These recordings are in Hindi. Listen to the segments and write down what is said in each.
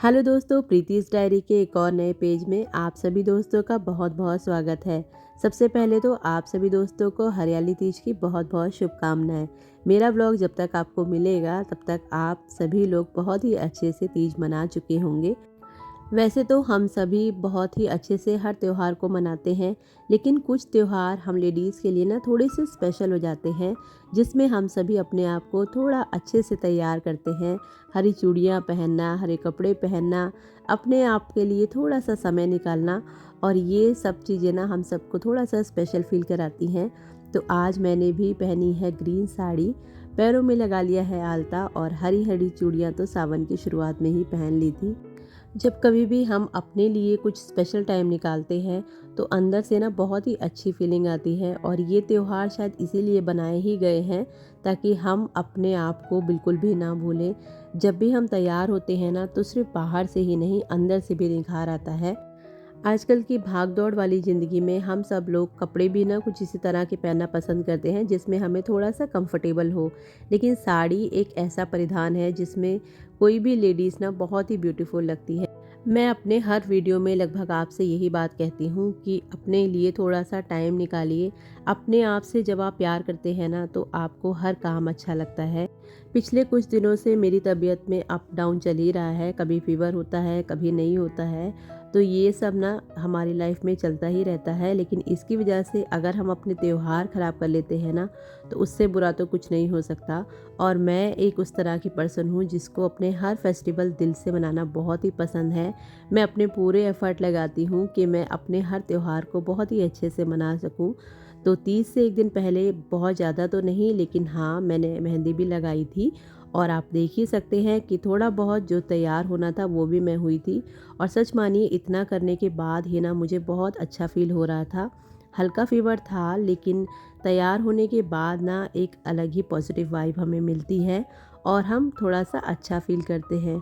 हेलो दोस्तों, प्रीति's डायरी के एक और नए पेज में आप सभी दोस्तों का बहुत बहुत स्वागत है। सबसे पहले तो आप सभी दोस्तों को हरियाली तीज की बहुत बहुत शुभकामनाएं। मेरा ब्लॉग जब तक आपको मिलेगा तब तक आप सभी लोग बहुत ही अच्छे से तीज मना चुके होंगे। वैसे तो हम सभी बहुत ही अच्छे से हर त्यौहार को मनाते हैं, लेकिन कुछ त्यौहार हम लेडीज़ के लिए ना थोड़े से स्पेशल हो जाते हैं, जिसमें हम सभी अपने आप को थोड़ा अच्छे से तैयार करते हैं। हरी चूड़ियाँ पहनना, हरे कपड़े पहनना, अपने आप के लिए थोड़ा सा समय निकालना, और ये सब चीज़ें ना हम सबको थोड़ा सा स्पेशल फील कराती हैं। तो आज मैंने भी पहनी है ग्रीन साड़ी, पैरों में लगा लिया है आलता, और हरी हरी चूड़ियाँ तो सावन की शुरुआत में ही पहन ली थी। जब कभी भी हम अपने लिए कुछ स्पेशल टाइम निकालते हैं तो अंदर से ना बहुत ही अच्छी फीलिंग आती है, और ये त्योहार शायद इसीलिए बनाए ही गए हैं ताकि हम अपने आप को बिल्कुल भी ना भूलें। जब भी हम तैयार होते हैं ना तो सिर्फ बाहर से ही नहीं, अंदर से भी निखार आता है। आजकल की भाग दौड़ वाली ज़िंदगी में हम सब लोग कपड़े भी ना कुछ इसी तरह के पहनना पसंद करते हैं जिसमें हमें थोड़ा सा कंफर्टेबल हो, लेकिन साड़ी एक ऐसा परिधान है जिसमें कोई भी लेडीज़ ना बहुत ही ब्यूटीफुल लगती है। मैं अपने हर वीडियो में लगभग आपसे यही बात कहती हूँ कि अपने लिए थोड़ा सा टाइम निकालिए। अपने आप से जब आप प्यार करते हैं ना तो आपको हर काम अच्छा लगता है। पिछले कुछ दिनों से मेरी तबीयत में अप डाउन चल ही रहा है, कभी फीवर होता है, कभी नहीं होता है। तो ये सब ना हमारी लाइफ में चलता ही रहता है, लेकिन इसकी वजह से अगर हम अपने त्यौहार ख़राब कर लेते हैं ना तो उससे बुरा तो कुछ नहीं हो सकता। और मैं एक उस तरह की पर्सन हूँ जिसको अपने हर फेस्टिवल दिल से मनाना बहुत ही पसंद है। मैं अपने पूरे एफ़र्ट लगाती हूँ कि मैं अपने हर त्यौहार को बहुत ही अच्छे से मना सकूँ। तो तीज से एक दिन पहले बहुत ज़्यादा तो नहीं, लेकिन हाँ, मैंने मेहंदी भी लगाई थी, और आप देख ही सकते हैं कि थोड़ा बहुत जो तैयार होना था वो भी मैं हुई थी। और सच मानिए इतना करने के बाद ही ना मुझे बहुत अच्छा फ़ील हो रहा था। हल्का फ़ीवर था, लेकिन तैयार होने के बाद ना एक अलग ही पॉजिटिव वाइब हमें मिलती है और हम थोड़ा सा अच्छा फ़ील करते हैं।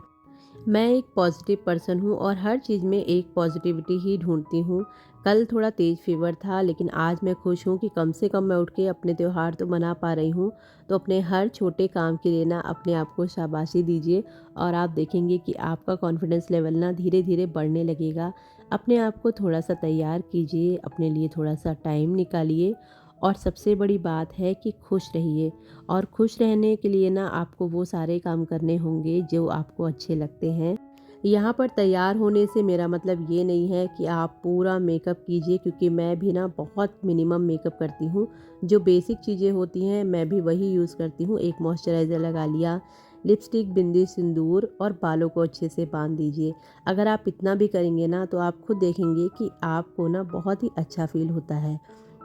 मैं एक पॉजिटिव पर्सन हूँ और हर चीज़ में एक पॉजिटिविटी ही ढूंढती हूँ। कल थोड़ा तेज़ फीवर था, लेकिन आज मैं खुश हूँ कि कम से कम मैं उठ के अपने त्यौहार तो मना पा रही हूँ। तो अपने हर छोटे काम के लिए ना अपने आप को शाबाशी दीजिए, और आप देखेंगे कि आपका कॉन्फिडेंस लेवल ना धीरे धीरे बढ़ने लगेगा। अपने आप को थोड़ा सा तैयार कीजिए, अपने लिए थोड़ा सा टाइम निकालिए, और सबसे बड़ी बात है कि खुश रहिए। और खुश रहने के लिए ना आपको वो सारे काम करने होंगे जो आपको अच्छे लगते हैं। यहाँ पर तैयार होने से मेरा मतलब ये नहीं है कि आप पूरा मेकअप कीजिए, क्योंकि मैं भी ना बहुत मिनिमम मेकअप करती हूँ। जो बेसिक चीज़ें होती हैं मैं भी वही यूज़ करती हूँ। एक मॉइस्चराइज़र लगा लिया, लिपस्टिक, बिंदी, सिंदूर, और बालों को अच्छे से बांध दीजिए। अगर आप इतना भी करेंगे ना तो आप खुद देखेंगे कि आपको ना बहुत ही अच्छा फील होता है।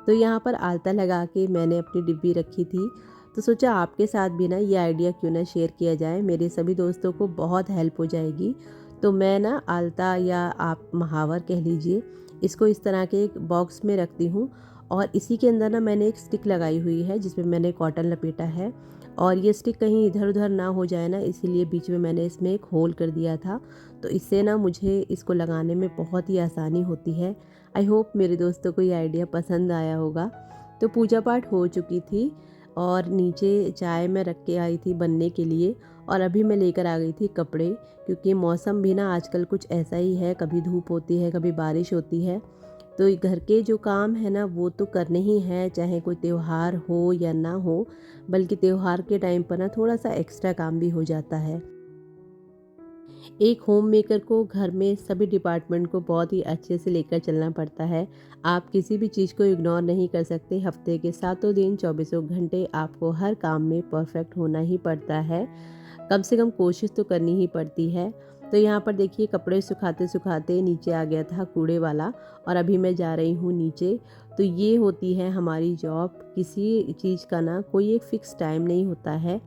तो यहाँ पर आलता लगा के मैंने अपनी डिब्बी रखी थी, तो सोचा आपके साथ भी ना ये आइडिया क्यों ना शेयर किया जाए, मेरे सभी दोस्तों को बहुत हेल्प हो जाएगी। तो मैं ना आलता, या आप महावर कह लीजिए, इसको इस तरह के एक बॉक्स में रखती हूँ, और इसी के अंदर ना मैंने एक स्टिक लगाई हुई है जिसमें मैंने कॉटन लपेटा है। और ये स्टिक कहीं इधर उधर ना हो जाए ना, इसीलिए बीच में मैंने इसमें एक होल कर दिया था। तो इससे ना मुझे इसको लगाने में बहुत ही आसानी होती है। आई होप मेरे दोस्तों को ये आइडिया पसंद आया होगा। तो पूजा पाठ हो चुकी थी, और नीचे चाय मैं रख के आई थी बनने के लिए, और अभी मैं लेकर आ गई थी कपड़े, क्योंकि मौसम भी ना आजकल कुछ ऐसा ही है, कभी धूप होती है, कभी बारिश होती है। तो ये घर के जो काम है ना वो तो करने ही हैं, चाहे कोई त्यौहार हो या ना हो, बल्कि त्यौहार के टाइम पर ना थोड़ा सा एक्स्ट्रा काम भी हो जाता है। एक होम मेकर को घर में सभी डिपार्टमेंट को बहुत ही अच्छे से लेकर चलना पड़ता है। आप किसी भी चीज़ को इग्नोर नहीं कर सकते। हफ्ते के सातों दिन, चौबीसों घंटे आपको हर काम में परफेक्ट होना ही पड़ता है। कम से कम कोशिश तो करनी ही पड़ती है। तो यहाँ पर देखिए, कपड़े सुखाते सुखाते नीचे आ गया था कूड़े वाला, और अभी मैं जा रही हूँ नीचे। तो ये होती है हमारी जॉब। किसी चीज़ का ना कोई एक फ़िक्स टाइम नहीं होता है।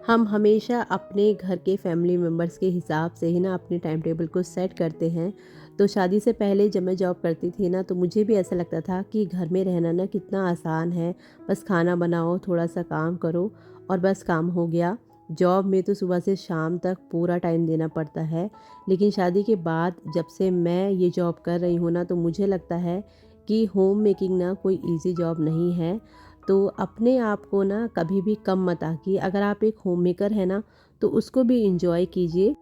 हम हमेशा अपने घर के फैमिली मेम्बर्स के हिसाब से ही ना अपने टाइम टेबल को सेट करते हैं। तो शादी से पहले जब मैं जॉब करती थी ना तो मुझे भी ऐसा लगता था कि घर में रहना ना कितना आसान है, बस खाना बनाओ, थोड़ा सा काम करो, और बस काम हो गया। जॉब में तो सुबह से शाम तक पूरा टाइम देना पड़ता है, लेकिन शादी के बाद जब से मैं ये जॉब कर रही हूँ ना तो मुझे लगता है कि होम मेकिंग ना कोई ईज़ी जॉब नहीं है। तो अपने आप को ना कभी भी कम मत आंकिए। अगर आप एक होम मेकर है ना तो उसको भी इंजॉय कीजिए।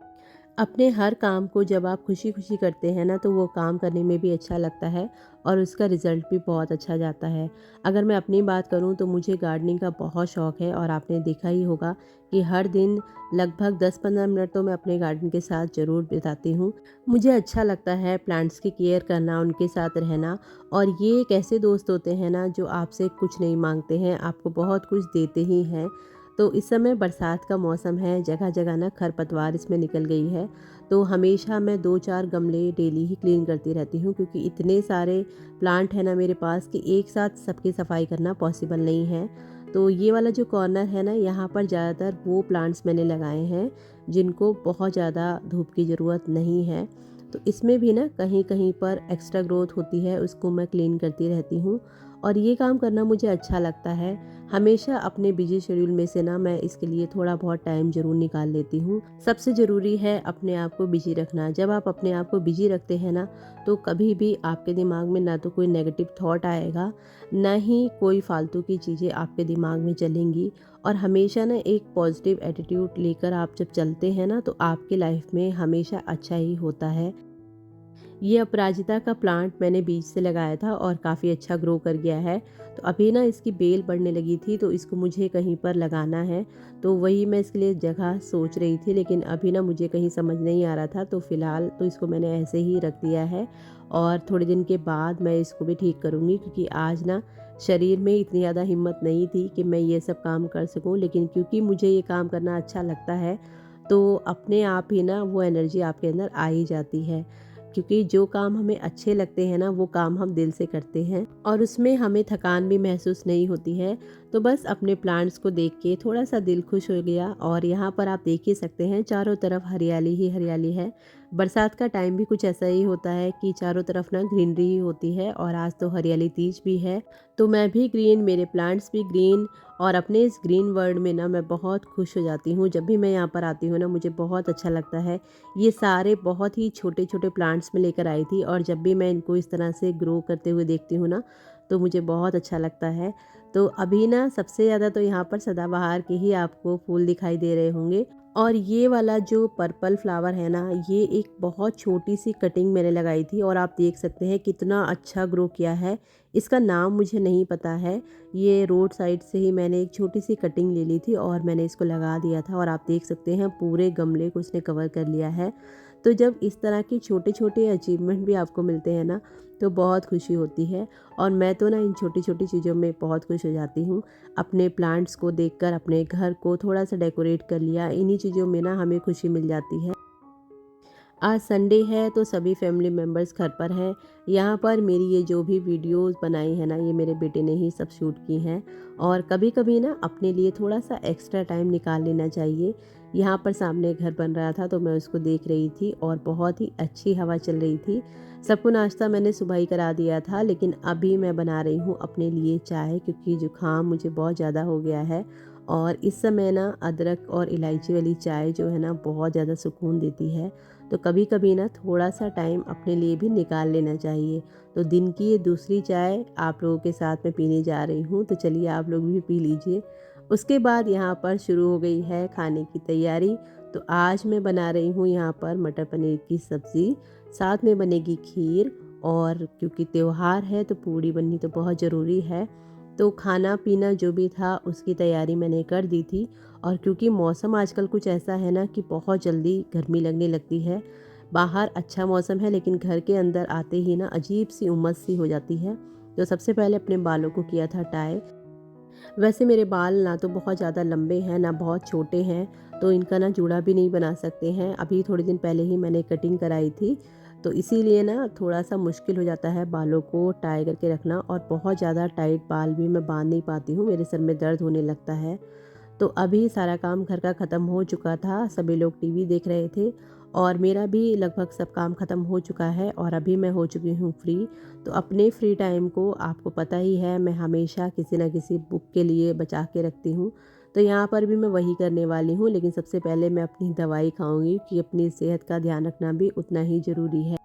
अपने हर काम को जब आप खुशी-खुशी करते हैं ना, तो वो काम करने में भी अच्छा लगता है और उसका रिज़ल्ट भी बहुत अच्छा जाता है। अगर मैं अपनी बात करूँ तो मुझे गार्डनिंग का बहुत शौक़ है और आपने देखा ही होगा कि हर दिन लगभग 10-15 मिनट तो मैं अपने गार्डन के साथ ज़रूर बिताती हूँ। मुझे अच्छा लगता है प्लांट्स की केयर करना, उनके साथ रहना, और ये एक ऐसे दोस्त होते हैं ना जो आपसे कुछ नहीं माँगते हैं, आपको बहुत कुछ देते ही हैं। तो इस समय बरसात का मौसम है, जगह-जगह ना खरपतवार इसमें निकल गई है, तो हमेशा मैं 2-4 गमले डेली ही क्लीन करती रहती हूँ, क्योंकि इतने सारे प्लांट हैं ना मेरे पास कि एक साथ सबकी सफाई करना पॉसिबल नहीं है। तो ये वाला जो कॉर्नर है ना, यहाँ पर ज़्यादातर वो प्लांट्स मैंने लगाए हैं जिनको बहुत ज़्यादा धूप की ज़रूरत नहीं है। तो इसमें भी ना कहीं-कहीं पर एक्स्ट्रा ग्रोथ होती है, उसको मैं क्लीन करती रहती हूँ और ये काम करना मुझे अच्छा लगता है। हमेशा अपने बिजी शेड्यूल में से ना मैं इसके लिए थोड़ा बहुत टाइम ज़रूर निकाल लेती हूँ। सबसे ज़रूरी है अपने आप को बिजी रखना। जब आप अपने आप को बिजी रखते हैं ना, तो कभी भी आपके दिमाग में ना तो कोई नेगेटिव थॉट आएगा, ना ही कोई फालतू की चीज़ें आपके दिमाग में चलेंगी, और हमेशा ना एक पॉजिटिव एटीट्यूड लेकर आप जब चलते हैं ना, तो आपकी लाइफ में हमेशा अच्छा ही होता है। ये अपराजिता का प्लांट मैंने बीज से लगाया था और काफ़ी अच्छा ग्रो कर गया है। तो अभी ना इसकी बेल बढ़ने लगी थी, तो इसको मुझे कहीं पर लगाना है, तो वही मैं इसके लिए जगह सोच रही थी, लेकिन अभी ना मुझे कहीं समझ नहीं आ रहा था, तो फ़िलहाल तो इसको मैंने ऐसे ही रख दिया है और थोड़े दिन के बाद मैं इसको भी ठीक करूँगी, क्योंकि आज ना शरीर में इतनी ज़्यादा हिम्मत नहीं थी कि मैं ये सब काम कर सकूँ, लेकिन क्योंकि मुझे ये काम करना अच्छा लगता है, तो अपने आप ही ना वो एनर्जी आपके अंदर आ ही जाती है। क्योंकि जो काम हमें अच्छे लगते हैं ना, वो काम हम दिल से करते हैं और उसमें हमें थकान भी महसूस नहीं होती है। तो बस अपने प्लांट्स को देख के थोड़ा सा दिल खुश हो गया, और यहाँ पर आप देख ही सकते हैं चारों तरफ हरियाली ही हरियाली है। बरसात का टाइम भी कुछ ऐसा ही होता है कि चारों तरफ ना ग्रीनरी ही होती है, और आज तो हरियाली तीज भी है, तो मैं भी ग्रीन, मेरे प्लांट्स भी ग्रीन, और अपने इस ग्रीन वर्ल्ड में ना मैं बहुत खुश हो जाती हूँ। जब भी मैं यहाँ पर आती हूँ ना, मुझे बहुत अच्छा लगता है। ये सारे बहुत ही छोटे-छोटे प्लांट्स में लेकर आई थी, और जब भी मैं इनको इस तरह से ग्रो करते हुए देखती हूँ ना, तो मुझे बहुत अच्छा लगता है। तो अभी ना सबसे ज़्यादा तो यहाँ पर सदाबहार के ही आपको फूल दिखाई दे रहे होंगे, और ये वाला जो पर्पल फ्लावर है ना, ये एक बहुत छोटी सी कटिंग मैंने लगाई थी, और आप देख सकते हैं कितना अच्छा ग्रो किया है। इसका नाम मुझे नहीं पता है, ये रोड साइड से ही मैंने एक छोटी सी कटिंग ले ली थी और मैंने इसको लगा दिया था, और आप देख सकते हैं पूरे गमले को उसने कवर कर लिया है। तो जब इस तरह के छोटे-छोटे अचीवमेंट भी आपको मिलते हैं ना, तो बहुत खुशी होती है, और मैं तो ना इन छोटी-छोटी चीज़ों में बहुत खुश हो जाती हूँ। अपने प्लांट्स को देखकर अपने घर को थोड़ा-सा डेकोरेट कर लिया, इन्हीं चीज़ों में ना हमें खुशी मिल जाती है। आज संडे है तो सभी फैमिली मेम्बर्स घर पर हैं। यहाँ पर मेरी ये जो भी वीडियोस बनाई है ना, ये मेरे बेटे ने ही सब शूट की हैं, और कभी-कभी ना अपने लिए थोड़ा-सा एक्स्ट्रा टाइम निकाल लेना चाहिए। यहाँ पर सामने घर बन रहा था, तो मैं उसको देख रही थी और बहुत ही अच्छी हवा चल रही थी। सबको नाश्ता मैंने सुबह ही करा दिया था, लेकिन अभी मैं बना रही हूँ अपने लिए चाय, क्योंकि जुकाम मुझे बहुत ज़्यादा हो गया है, और इस समय ना अदरक और इलायची वाली चाय जो है ना, बहुत ज़्यादा सुकून देती है। तो कभी कभी ना थोड़ा सा टाइम अपने लिए भी निकाल लेना चाहिए। तो दिन की ये दूसरी चाय आप लोगों के साथ में पीने जा रही हूँ, तो चलिए आप लोग भी पी लीजिए। उसके बाद यहाँ पर शुरू हो गई है खाने की तैयारी। तो आज मैं बना रही हूँ यहाँ पर मटर पनीर की सब्ज़ी, साथ में बनेगी खीर, और क्योंकि त्योहार है तो पूड़ी बननी तो बहुत ज़रूरी है। तो खाना पीना जो भी था उसकी तैयारी मैंने कर दी थी, और क्योंकि मौसम आजकल कुछ ऐसा है ना कि बहुत जल्दी गर्मी लगने लगती है। बाहर अच्छा मौसम है, लेकिन घर के अंदर आते ही ना अजीब सी उमस सी हो जाती है। तो सबसे पहले अपने बालों को किया था टाई। वैसे मेरे बाल ना तो बहुत ज़्यादा लंबे हैं, ना बहुत छोटे हैं, तो इनका ना जूड़ा भी नहीं बना सकते हैं। अभी थोड़े दिन पहले ही मैंने कटिंग कराई थी, तो इसीलिए ना थोड़ा-सा मुश्किल हो जाता है बालों को टाई करके रखना, और बहुत ज़्यादा टाइट बाल भी मैं बाँध नहीं पाती हूँ, मेरे सर में दर्द होने लगता है। तो अभी सारा काम घर का ख़त्म हो चुका था, सभी लोग टीवी देख रहे थे, और मेरा भी लगभग सब काम ख़त्म हो चुका है, और अभी मैं हो चुकी हूँ फ्री। तो अपने फ्री टाइम को आपको पता ही है, मैं हमेशा किसी न किसी बुक के लिए बचा के रखती हूँ। तो यहाँ पर भी मैं वही करने वाली हूँ, लेकिन सबसे पहले मैं अपनी दवाई खाऊँगी, कि अपनी सेहत का ध्यान रखना भी उतना ही ज़रूरी है।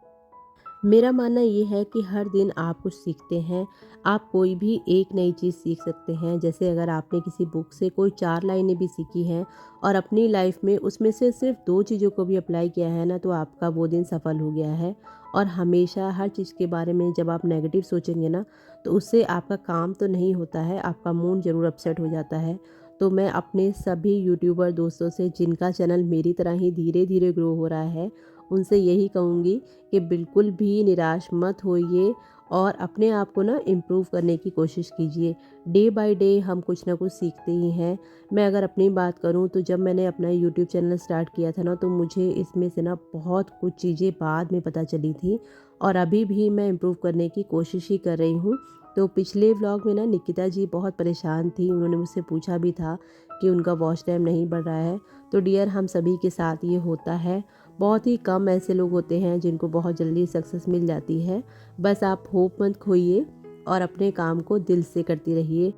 मेरा मानना ये है कि हर दिन आप कुछ सीखते हैं। आप कोई भी एक नई चीज़ सीख सकते हैं। जैसे अगर आपने किसी बुक से कोई 4 लाइनें भी सीखी हैं और अपनी लाइफ में उसमें से सिर्फ़ 2 चीज़ों को भी अप्लाई किया है ना, तो आपका वो दिन सफल हो गया है। और हमेशा हर चीज़ के बारे में जब आप नेगेटिव सोचेंगे ना, तो उससे आपका काम तो नहीं होता है, आपका मूड ज़रूर अपसेट हो जाता है। तो मैं अपने सभी यूट्यूबर दोस्तों से, जिनका चैनल मेरी तरह ही धीरे-धीरे ग्रो हो रहा है, उनसे यही कहूँगी कि बिल्कुल भी निराश मत होइए और अपने आप को ना इम्प्रूव करने की कोशिश कीजिए। डे बाय डे हम कुछ ना कुछ सीखते ही हैं। मैं अगर अपनी बात करूँ तो जब मैंने अपना यूट्यूब चैनल स्टार्ट किया था ना, तो मुझे इसमें से ना बहुत कुछ चीज़ें बाद में पता चली थी और अभी भी मैं इम्प्रूव करने की कोशिश ही कर रही हूँ। तो पिछले व्लॉग में ना निकिता जी बहुत परेशान थी, उन्होंने मुझसे पूछा भी था कि उनका वॉच टाइम नहीं बढ़ रहा है। तो डियर, हम सभी के साथ ये होता है। बहुत ही कम ऐसे लोग होते हैं जिनको बहुत जल्दी सक्सेस मिल जाती है। बस आप होप मत खोइए और अपने काम को दिल से करती रहिए।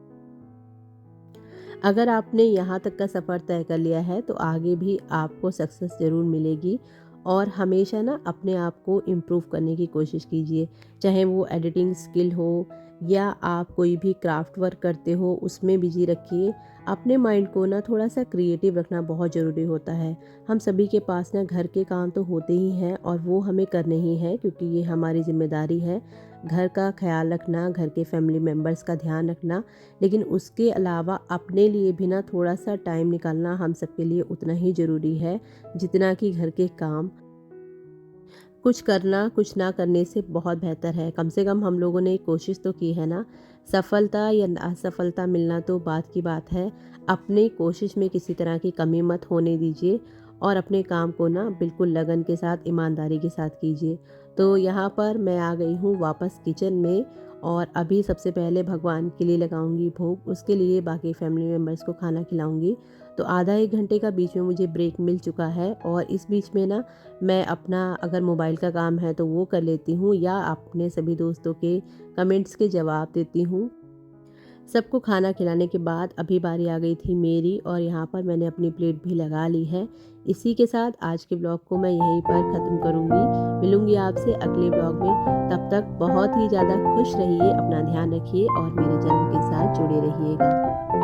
अगर आपने यहाँ तक का सफ़र तय कर लिया है तो आगे भी आपको सक्सेस ज़रूर मिलेगी। और हमेशा ना अपने आप को इम्प्रूव करने की कोशिश कीजिए, चाहे वो एडिटिंग स्किल हो या आप कोई भी क्राफ्ट वर्क करते हो, उसमें बिजी रखिए। अपने माइंड को ना थोड़ा सा क्रिएटिव रखना बहुत ज़रूरी होता है। हम सभी के पास ना घर के काम तो होते ही हैं और वो हमें करने ही हैं, क्योंकि ये हमारी जिम्मेदारी है। घर का ख्याल रखना, घर के फैमिली मेम्बर्स का ध्यान रखना, लेकिन उसके अलावा अपने लिए भी ना थोड़ा सा टाइम निकालना हम सबके लिए उतना ही ज़रूरी है जितना कि घर के काम। कुछ करना कुछ ना करने से बहुत बेहतर है। कम से कम हम लोगों ने कोशिश तो की है ना। सफलता या असफलता मिलना तो बात की बात है। अपनी कोशिश में किसी तरह की कमी मत होने दीजिए और अपने काम को ना बिल्कुल लगन के साथ, ईमानदारी के साथ कीजिए। तो यहाँ पर मैं आ गई हूँ वापस किचन में और अभी सबसे पहले भगवान के लिए लगाऊंगी भोग, उसके लिए बाकी फैमिली मेम्बर्स को खाना खिलाऊंगी। तो आधा 1 घंटे का बीच में मुझे ब्रेक मिल चुका है और इस बीच में ना मैं अपना, अगर मोबाइल का काम है तो वो कर लेती हूँ या अपने सभी दोस्तों के कमेंट्स के जवाब देती हूँ। सबको खाना खिलाने के बाद अभी बारी आ गई थी मेरी और यहाँ पर मैंने अपनी प्लेट भी लगा ली है। इसी के साथ आज के ब्लॉग को मैं यहीं पर ख़त्म करूँगी। मिलूँगी आपसे अगले ब्लॉग में। तब तक बहुत ही ज़्यादा खुश रहिए, अपना ध्यान रखिए और मेरे चैनल के साथ जुड़े रहिएगा।